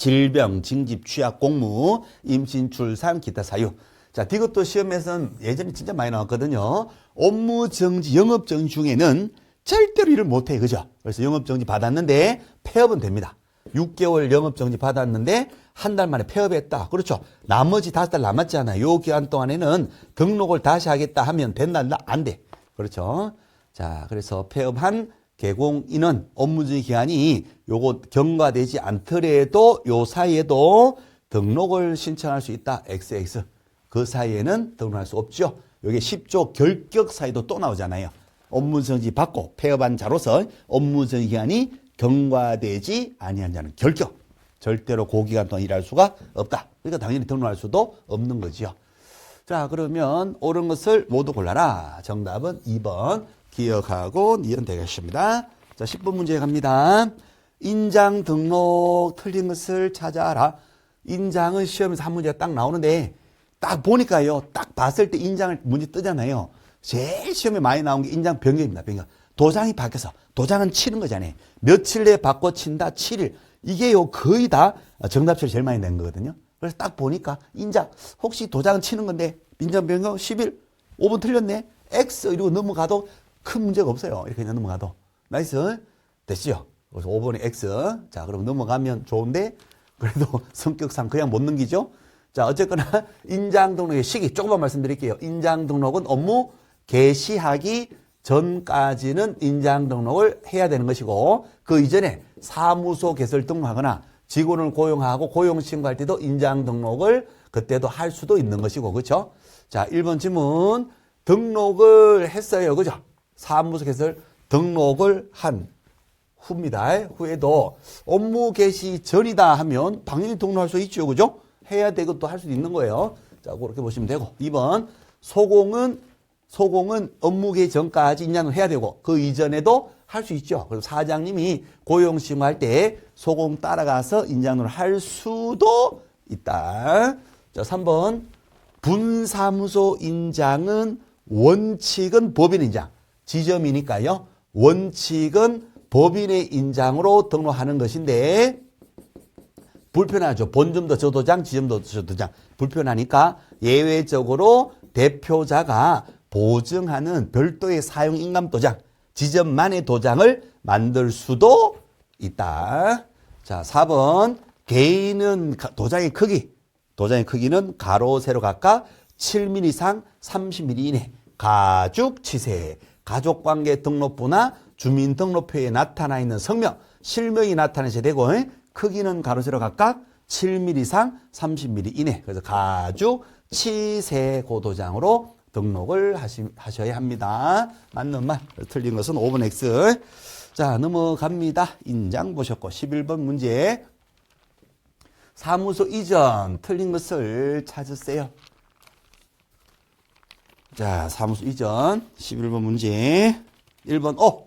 질병, 징집, 취약, 공무, 임신, 출산, 기타 사유. 자, 이것도 시험에서는 예전에 진짜 많이 나왔거든요. 업무 정지, 영업 정지 중에는 절대로 일을 못해. 그죠? 그래서 영업 정지 받았는데 폐업은 됩니다. 6개월 영업 정지 받았는데 한 달 만에 폐업했다. 그렇죠? 나머지 5달 남았잖아요. 요 기간 동안에는 등록을 다시 하겠다 하면 된다, 안 돼. 그렇죠? 자, 그래서 폐업한 개공인은 업무정지 기간이 요거 경과되지 않더라도 요 사이에도 등록을 신청할 수 있다. XX. 그 사이에는 등록할 수 없죠. 요게 10조 결격 사유도 또 나오잖아요. 업무정지 받고 폐업한 자로서 업무정지 기간이 경과되지 아니한 자는 결격. 절대로 그 기간 동안 일할 수가 없다. 그러니까 당연히 등록할 수도 없는 거지요. 자, 그러면 옳은 것을 모두 골라라. 정답은 2번 기억하고 니은 되겠습니다. 자, 10번 문제 갑니다. 인장 등록 틀린 것을 찾아라. 인장은 시험에서 한 문제가 딱 나오는데 딱 보니까요. 딱 봤을 때 인장을 문제 뜨잖아요. 제일 시험에 많이 나온 게 인장 변경입니다. 변경. 도장이 바뀌어서 도장은 치는 거잖아요. 며칠 내에 바꿔 친다. 7일. 이게요 거의 다 정답 처리 제일 많이 낸 거거든요. 그래서 딱 보니까 인장 혹시 도장은 치는 건데 인장 변경 10일 5분 틀렸네. X 이러고 넘어가도 큰 문제가 없어요. 이렇게 그냥 넘어가도. 나이스. 됐죠? 그래서 5번에 X. 자, 그럼 넘어가면 좋은데 그래도 성격상 그냥 못 넘기죠? 자, 어쨌거나 인장 등록의 시기 조금만 말씀드릴게요. 인장 등록은 업무 개시하기 전까지는 인장 등록을 해야 되는 것이고 그 이전에 사무소 개설 등록하거나 직원을 고용하고 고용신고할 때도 인장 등록을 그때도 할 수도 있는 것이고 그렇죠? 자, 1번 질문 등록을 했어요. 그죠? 사무소 개설 등록을 한 후입니다. 후에도 업무 개시 전이다 하면 당연히 등록할 수 있죠. 그죠? 해야 되고 또 할 수도 있는 거예요. 자, 그렇게 보시면 되고 2번 소공은 업무 개시 전까지 인장을 해야 되고 그 이전에도 할 수 있죠. 그래서 사장님이 고용신고할 때 소공 따라가서 인장을 할 수도 있다. 자, 3번 분사무소 인장은 원칙은 법인 인장, 지점이니까요. 원칙은 법인의 인장으로 등록하는 것인데 불편하죠. 본점도 저도장, 지점도 저도장. 불편하니까 예외적으로 대표자가 보증하는 별도의 사용 인감도장, 지점만의 도장을 만들 수도 있다. 자, 4번 개인은 도장의 크기는 가로, 세로 각각 7mm 이상 30mm 이내. 가죽 치세, 가족관계 등록부나 주민등록표에 나타나 있는 성명, 실명이 나타나셔야 되고 크기는 가로, 세로 각각 7mm 이상 30mm 이내. 그래서 가죽 치세 고도장으로 등록을 하셔야 합니다. 맞는 말. 틀린 것은 5번 X. 자, 넘어갑니다. 인장 보셨고 11번 문제. 사무소 이전 틀린 것을 찾으세요. 자, 사무소 이전 11번 문제. 1번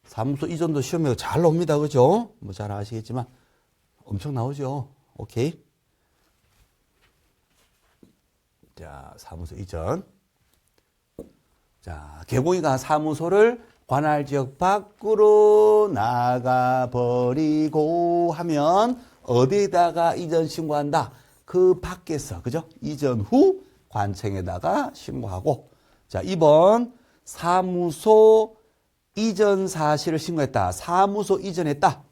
사무소 이전도 시험에 잘 나옵니다. 그죠? 뭐 잘 아시겠지만 엄청 나오죠. 오케이. 자, 사무소 이전. 자, 개공이가 사무소를 관할 지역 밖으로 나가버리고 하면 어디에다가 이전 신고한다? 그 밖에서, 그죠? 이전 후 관청에다가 신고하고. 자, 2번 사무소 이전 사실을 신고했다. 사무소 이전했다.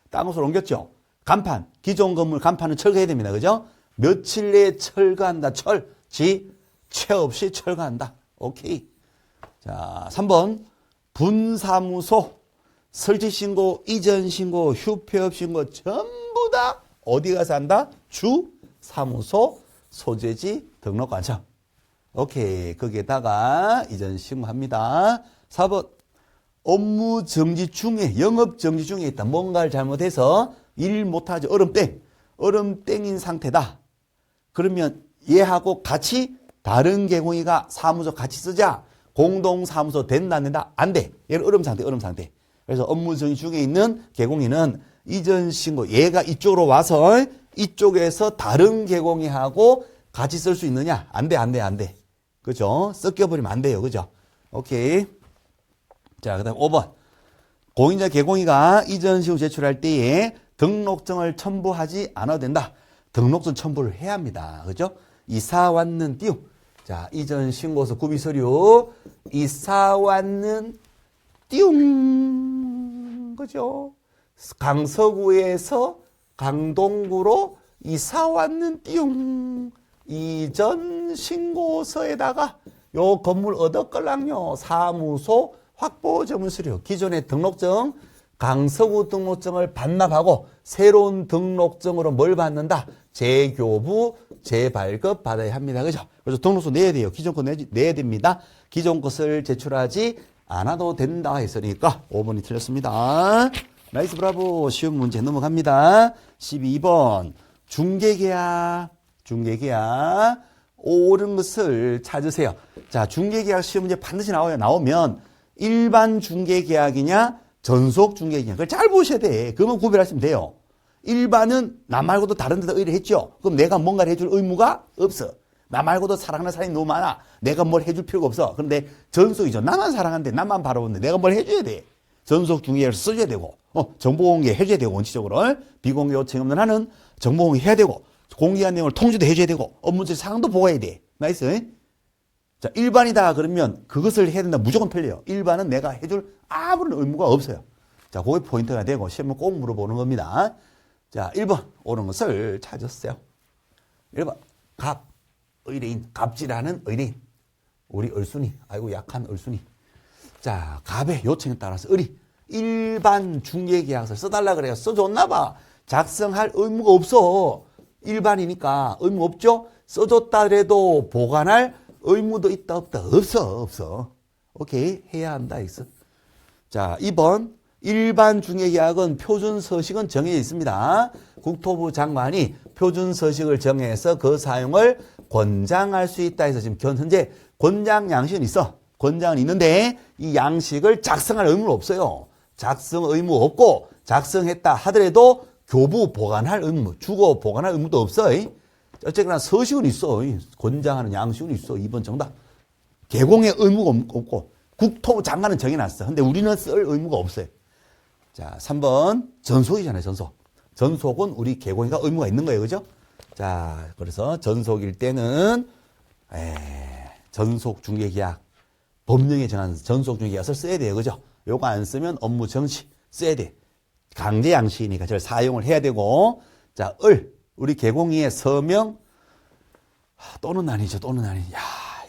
다른 곳으로 옮겼죠? 간판, 기존 건물 간판은 철거해야 됩니다. 그죠? 며칠 내에 철거한다. 채 없이 철거한다. 오케이. 자, 3번 분사무소 설치신고, 이전신고, 휴폐업신고 전부 다 어디 가서 한다? 주 사무소 소재지 등록관청. 오케이. 거기에다가 이전신고합니다. 4번 업무 정지 중에, 영업 정지 중에 있다. 뭔가를 잘못해서 일 못하죠. 얼음땡인 상태다. 그러면 얘하고 같이 다른 개공이가 사무소 같이 쓰자. 공동사무소 된다, 안 된다? 안 돼. 얘는 얼음 상태. 그래서 업무 정지 중에 있는 개공이는 이전 신고, 얘가 이쪽으로 와서 이쪽에서 다른 개공이하고 같이 쓸 수 있느냐? 안 돼. 그죠? 섞여버리면 안 돼요. 그죠? 오케이. 자, 그 다음 5번. 공인자 개공이가 이전 신고 제출할 때에 등록증을 첨부하지 않아도 된다. 등록증 첨부를 해야 합니다. 그죠? 이사 왔는 띠용. 자, 이전 신고서 구비서류. 이사 왔는 띠용. 그죠? 강서구에서 강동구로 이사 왔는 띠용. 이전 신고서에다가 요 건물 얻었걸랑요. 사무소 확보 전문서류. 기존의 등록증, 강서구 등록증을 반납하고 새로운 등록증으로 뭘 받는다? 재교부, 재발급 받아야 합니다. 그죠? 그래서 등록증 내야 돼요. 기존 거 내야 됩니다. 기존 것을 제출하지 않아도 된다 했으니까 5번이 틀렸습니다. 나이스 브라보. 쉬운 문제 넘어갑니다. 12번. 중개계약. 옳은 것을 찾으세요. 자, 중개계약 시험 문제 반드시 나와요. 나오면 일반 중개계약이냐, 전속 중개계약. 그걸 잘 보셔야 돼. 그러면 구별하시면 돼요. 일반은 나 말고도 다른 데다 의뢰했죠. 그럼 내가 뭔가를 해줄 의무가 없어. 나 말고도 사랑하는 사람이 너무 많아. 내가 뭘 해줄 필요가 없어. 그런데 전속이죠. 나만 사랑하는데 나만 바라보는데 내가 뭘 해줘야 돼. 전속 중개계약을 써줘야 되고, 정보공개 해줘야 되고, 원칙적으로. 비공개 요청 없는 한은 정보공개 해야 되고, 공개한 내용을 통지도 해줘야 되고, 업무적 사항도 보고해야 돼. 나이스. 자, 일반이다 그러면 그것을 해야 된다. 무조건 틀려요. 일반은 내가 해줄 아무런 의무가 없어요. 자, 그게 포인트가 되고 시험은 꼭 물어보는 겁니다. 자, 1번 옳은 것을 찾았어요. 1번 갑, 의뢰인, 갑질하는 의뢰인. 우리 얼순이, 아이고 약한 얼순이. 자, 갑의 요청에 따라서 일반 중개계약서 써달라 그래요. 써줬나 봐. 작성할 의무가 없어. 일반이니까 의무 없죠? 써줬다 그래도 보관할 의무도 있다 없다? 없어. 오케이, 해야 한다 있어. 자, 2번 일반 중개계약은 표준 서식은 정해져 있습니다. 국토부 장관이 표준 서식을 정해서 그 사용을 권장할 수 있다 해서 지금 현재 권장 양식은 있어. 권장은 있는데 이 양식을 작성할 의무는 없어요. 작성 의무 없고 작성했다 하더라도 교부 보관할 의무, 주거 보관할 의무도 없어. 어쨌거나 서식은 있어. 권장하는 양식은 있어. 2번 정답. 개공의 의무가 없고 국토부 장관은 정해놨어. 근데 우리는 쓸 의무가 없어요. 자, 3번 전속이잖아요. 전속은 우리 개공이가 의무가 있는 거예요. 그죠? 자, 그래서 전속일 때는 전속 중개계약 법령에 정한 전속 중개계약을 써야 돼요. 그죠? 요거 안 쓰면 업무 정시 써야 돼. 강제 양식이니까 저를 사용을 해야 되고. 자, 우리 개공이의 서명 또는 날이죠. 또는 날인. 야,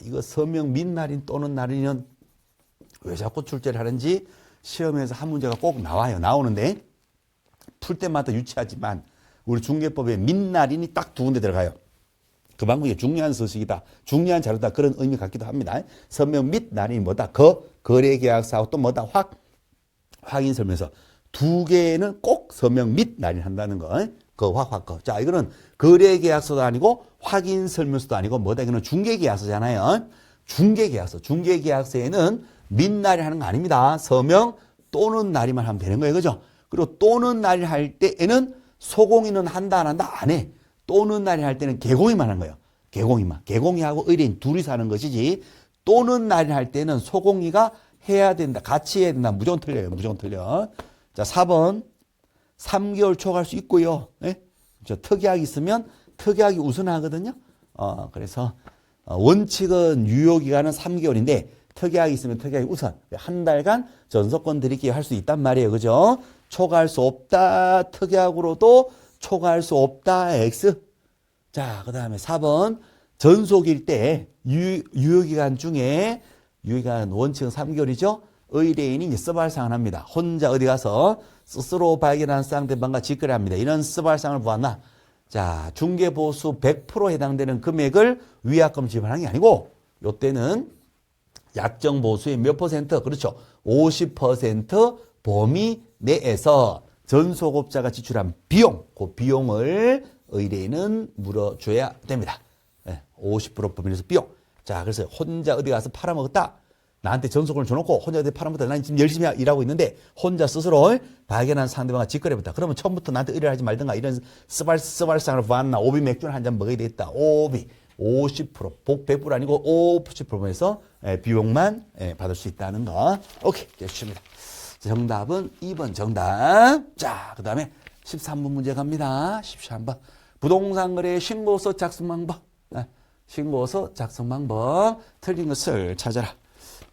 이거 서명 및 날인 또는 날인은 왜 자꾸 출제를 하는지 시험에서 한 문제가 꼭 나오는데 풀 때마다 유치하지만 우리 중개법에 및 날인이 딱 두 군데 들어가요. 그 방법이 중요한 서식이다. 중요한 자료다. 그런 의미 같기도 합니다. 서명 및 날인이 뭐다? 거래계약서하고 또 뭐다? 확인 설명서. 두 개는 꼭 서명 및 날인 한다는 거. 자, 이거는 거래계약서도 아니고 확인 설명서도 아니고 뭐다? 이거는 중개계약서잖아요. 중개계약서에는 및 날인 하는 거 아닙니다. 서명 또는 날인만 하면 되는 거예요. 그죠? 그리고 또는 날인 할 때에는 소공인은 한다 안 한다? 안 해. 또는 날인 할 때는 개공이만 하는 거예요. 개공이만. 개공이하고 의뢰인 둘이서 하는 것이지 또는 날인 할 때는 소공이가 해야 된다. 같이 해야 된다. 무조건 틀려요. 무조건 틀려. 자, 4번. 3개월 초과할 수 있고요. 네? 특약이 있으면 특약이 우선하거든요. 그래서 원칙은 유효기간은 3개월인데 특약이 있으면 특약이 우선. 한 달간 전속권 드릴게요 할 수 있단 말이에요. 그죠? 초과할 수 없다. 특약으로도 초과할 수 없다. X. 자, 그 다음에 4번. 전속일 때 유효기간 중에 유효기간 원칙은 3개월이죠. 의뢰인이 이제 서발상을 합니다. 혼자 어디 가서 스스로 발견한 상대방과 직거래 합니다. 이런 서발상을 보았나? 자, 중개보수 100% 해당되는 금액을 위약금 지불하는 게 아니고 요때는 약정보수의 몇 퍼센트? 그렇죠. 50% 범위 내에서 전속업자가 지출한 비용, 그 비용을 의뢰인은 물어줘야 됩니다. 50% 범위 내에서 비용. 자, 그래서 혼자 어디 가서 팔아먹었다. 나한테 전속권을 줘놓고 혼자 어디 팔아먹었다. 난 지금 열심히 일하고 있는데 혼자 스스로 발견한 상대방과 직거래부터. 그러면 처음부터 나한테 의뢰를 하지 말든가. 이런 스발상을 봤나. 오비 맥주를 한 잔 먹어야 되겠다. 오비. 50%, 복 100% 아니고 50%에서 비용만 받을 수 있다는 거. 오케이, 됐습니다. 정답은 2번 정답. 자, 그 다음에 13번 문제 갑니다. 13번. 부동산 거래 신고서 작성 방법. 신고서 작성 방법. 틀린 것을 찾아라.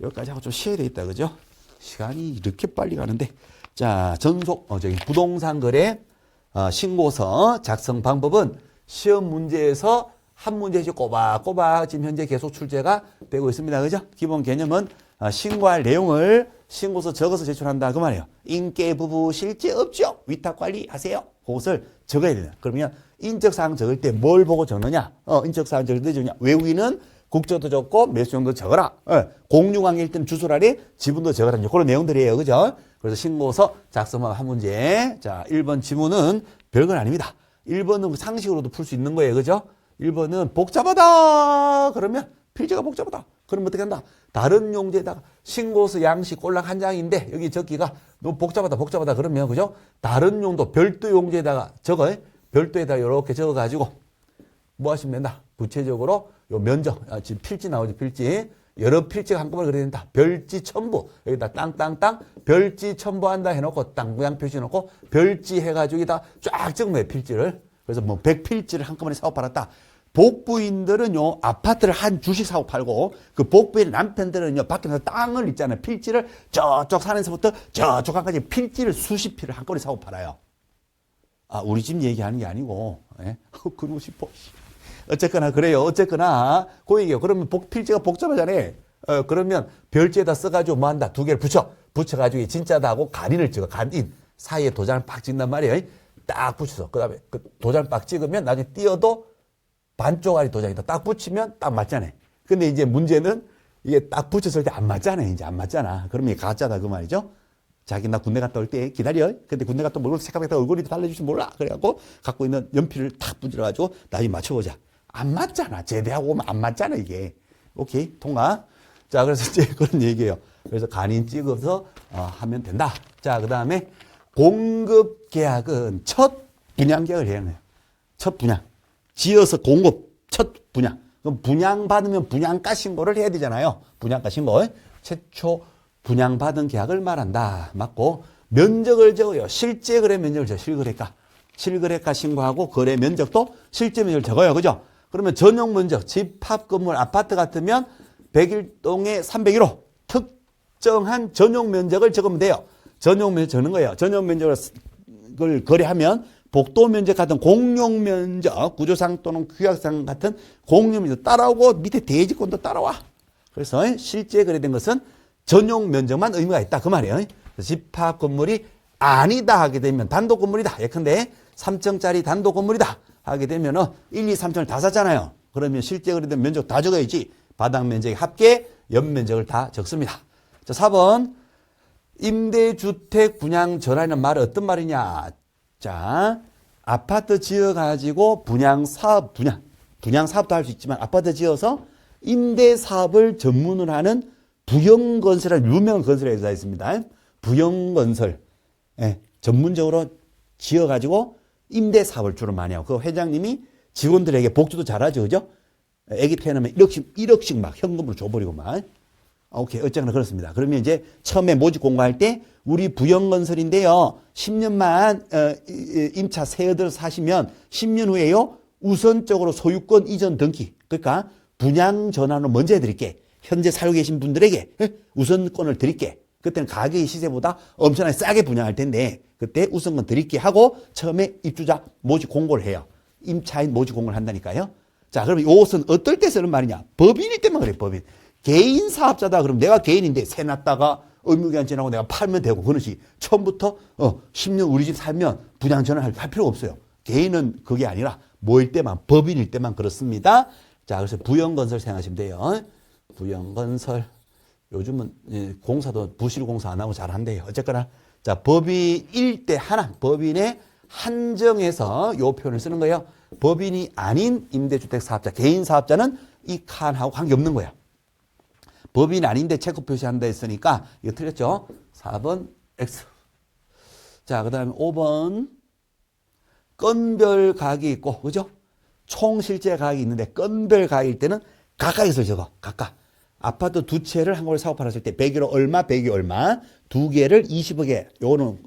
여기까지 하고 좀 쉬어야 되겠다. 그죠? 시간이 이렇게 빨리 가는데. 자, 저기 부동산 거래 신고서 작성 방법은 시험 문제에서 한 문제씩 꼬박꼬박 지금 현재 계속 출제가 되고 있습니다. 그죠? 기본 개념은 신고할 내용을 신고서 적어서 제출한다. 그 말이에요. 인계 부부 실제 없죠? 위탁 관리 하세요. 그것을 적어야 돼요. 그러면 인적사항 적을 때 뭘 보고 적느냐? 인적사항 적을 때 적느냐? 외국인은 국적도 적고 매수용도 적어라. 공유관계일 때는 주소라리 지분도 적어라. 그런 내용들이에요. 그죠? 그래서 신고서 작성한 한 문제. 자, 1번 지문은 별건 아닙니다. 1번은 상식으로도 풀 수 있는 거예요. 그죠? 1번은 복잡하다. 그러면 필지가 복잡하다. 그럼 어떻게 한다? 다른 용지에다가 신고서 양식 꼴랑 한 장인데 여기 적기가 너무 복잡하다. 그러면 그죠? 다른 용도 별도 용지에다가 적어요. 별도에다 이렇게 적어가지고 뭐 하시면 된다? 구체적으로 요 면적, 지금 필지 나오죠, 필지. 여러 필지가 한꺼번에 그려야 된다. 별지 첨부. 여기다 땅, 별지 첨부한다 해놓고 땅 모양 표시 해놓고 별지 해가지고 여기다 쫙 적으면 돼요, 필지를. 그래서 뭐 100필지를 한꺼번에 사고 팔았다. 복부인들은요, 아파트를 한 주씩 사고 팔고, 그 복부인 남편들은요, 밖에 나서 땅을 있잖아요. 필지를 저쪽 산에서부터 저쪽 한까지 필지를 수십 필을 한꺼번에 사고 팔아요. 우리 집 얘기하는 게 아니고, 예? 그러고 싶어. 어쨌거나 그래요. 어쨌거나 그 얘기예요. 그러면 필지가 복잡하잖아요. 그러면 별지에다 써가지고 뭐 한다? 두 개를 붙여가지고 진짜다 하고 간인을 찍어. 간인 사이에 도장을 빡 찍는단 말이에요. 딱 붙여서 그다음에 그 도장을 빡 찍으면 나중에 띄어도 반쪽짜리 도장이다. 딱 붙이면 딱 맞잖아요. 근데 이제 문제는 이게 딱 붙였을 때 안 맞잖아요. 이제 안 맞잖아. 그러면 이게 가짜다 그 말이죠. 자기 나 군대 갔다 올 때 기다려. 근데 군대 갔다 오면 색깔에다 얼굴이 달라질지 몰라. 그래갖고 갖고 있는 연필을 탁 붙여가지고 나중에 맞춰보자. 안 맞잖아. 제대하고 오면 안 맞잖아 이게. 오케이 통과. 자 그래서 이제 그런 얘기예요. 그래서 간인 찍어서 하면 된다. 자 그다음에 공급 계약은 첫 분양 계약을 해야 해요. 첫 분양. 지어서 공급 첫 분양. 그럼 분양 받으면 분양가 신고를 해야 되잖아요. 분양가 신고. 최초 분양받은 계약을 말한다. 맞고 면적을 적어요. 실제 거래 면적을 적어요. 실거래가. 실거래가 신고하고 거래 면적도 실제 면적을 적어요. 그죠? 그러면 전용 면적, 집합 건물, 아파트 같으면 101동에 301호 특정한 전용 면적을 적으면 돼요. 전용 면적 적는 거예요. 전용 면적을 거래하면 복도 면적 같은 공용 면적, 구조상 또는 규약상 같은 공용 면적 따라오고 밑에 대지권도 따라와. 그래서 실제 거래된 것은 전용 면적만 의미가 있다. 그 말이에요. 집합 건물이 아니다 하게 되면 단독 건물이다. 예컨대 3층짜리 단독 건물이다 하게 되면 1, 2, 3층을 다 샀잖아요. 그러면 실제 거래된 면적 다 적어야지. 바닥 면적의 합계, 연면적을 다 적습니다. 자, 4번. 임대주택 분양 전환이라는 말은 어떤 말이냐. 자, 아파트 지어가지고 분양 사업도 할 수 있지만 아파트 지어서 임대 사업을 전문으로 하는 부영건설이라는 유명한 건설 회사가 있습니다. 부영건설. 예, 전문적으로 지어가지고 임대 사업을 주로 많이 하고 그 회장님이 직원들에게 복지도 잘하죠. 그죠? 애기 태어나면 1억씩 막 현금으로 줘버리고 막. 오케이. 어쨌거나 그렇습니다. 그러면 이제 처음에 모집 공고할 때 우리 부영건설인데요. 10년만 임차 세어들 사시면 10년 후에요. 우선적으로 소유권 이전 등기. 그러니까 분양 전환을 먼저 해드릴게. 현재 살고 계신 분들에게 우선권을 드릴게. 그때는 가격이 시세보다 엄청나게 싸게 분양할 텐데 그때 우선권 드릴게 하고 처음에 입주자 모집 공고를 해요. 임차인 모집 공고를 한다니까요. 자, 그러면 이것은 어떨 때 쓰는 말이냐? 법인일 때만 그래, 법인. 개인 사업자다 그러면 내가 개인인데 세 놨다가 의무기한 지나고 내가 팔면 되고 그러지. 처음부터 10년 우리 집 살면 분양 전환할 필요가 없어요. 개인은 그게 아니라 뭐일 때만, 법인일 때만 그렇습니다. 자, 그래서 부영건설 생각하시면 돼요. 부영건설. 요즘은 공사도 부실공사 안 하고 잘한대요. 어쨌거나 자, 법인일 때 하나, 법인의 한정해서 요 표현을 쓰는 거예요. 법인이 아닌 임대주택 사업자, 개인 사업자는 이 칸하고 관계없는 거야. 법인이 아닌데 체크 표시한다 했으니까 이거 틀렸죠? 4번 X. 자, 그 다음에 5번 건별 가격이 있고, 그죠? 총 실제 가격이 있는데 건별 가격일 때는 가까이서 적어. 가까. 아파트 두 채를 한 곳에 사고 팔았을 때 100일 얼마, 100이 얼마. 두 개를 20억에 요거는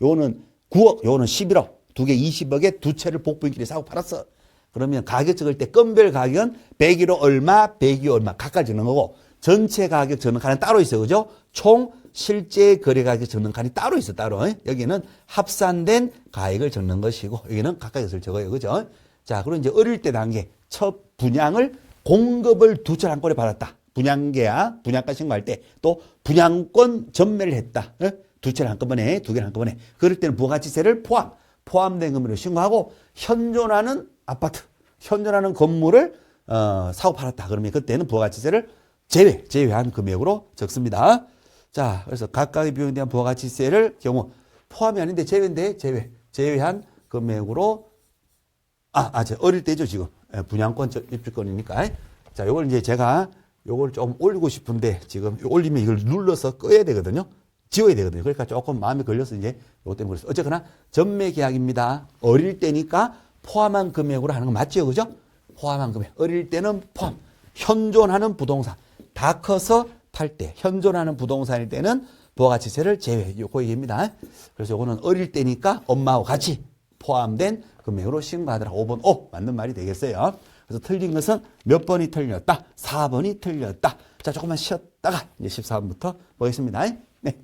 요거는 9억, 요거는 11억. 두 개 20억에 두 채를 복부인끼리 사고 팔았어. 그러면 가격 적을 때 건별 가격은 100일로 얼마, 100이 얼마 각각 적는 거고 전체 가격 적는 칸은 따로 있어. 그죠? 총 실제 거래 가격 적는 칸이 따로 있어. 따로. 여기는 합산된 가액을 적는 것이고 여기는 각각 것을 적어요. 그죠? 자, 그리고 이제 어릴 때 단계 첫 분양을 공급을 두 채를 한꺼번에 받았다. 분양계약, 분양가 신고할 때 또 분양권 전매를 했다. 두 채를 한꺼번에, 두 개를 한꺼번에. 그럴 때는 부가가치세를 포함된 금액으로 신고하고 현존하는 아파트, 현존하는 건물을 사고 팔았다. 그러면 그때는 부가가치세를 제외한 금액으로 적습니다. 자, 그래서 각각의 비용에 대한 부가가치세를 경우 포함이 아닌데 제외인데 제외한 금액으로 어릴 때죠 지금 분양권 입주권이니까. 자, 요걸 이제 제가 요걸 좀 올리고 싶은데 지금 올리면 이걸 눌러서 꺼야 되거든요. 지워야 되거든요. 그러니까 조금 마음에 걸려서 이제 요것 때문에 그랬어요. 어쨌거나 전매 계약입니다. 어릴 때니까 포함한 금액으로 하는 거 맞죠? 그죠? 포함한 금액. 어릴 때는 포함. 현존하는 부동산. 다 커서 팔 때. 현존하는 부동산일 때는 부가가치세를 제외. 요거 얘기입니다. 그래서 요거는 어릴 때니까 엄마하고 같이 포함된 금액으로 신고하더라. 5번 O. 맞는 말이 되겠어요. 그래서 틀린 것은 몇 번이 틀렸다? 4번이 틀렸다. 자, 조금만 쉬었다가 이제 14번부터 보겠습니다. 네.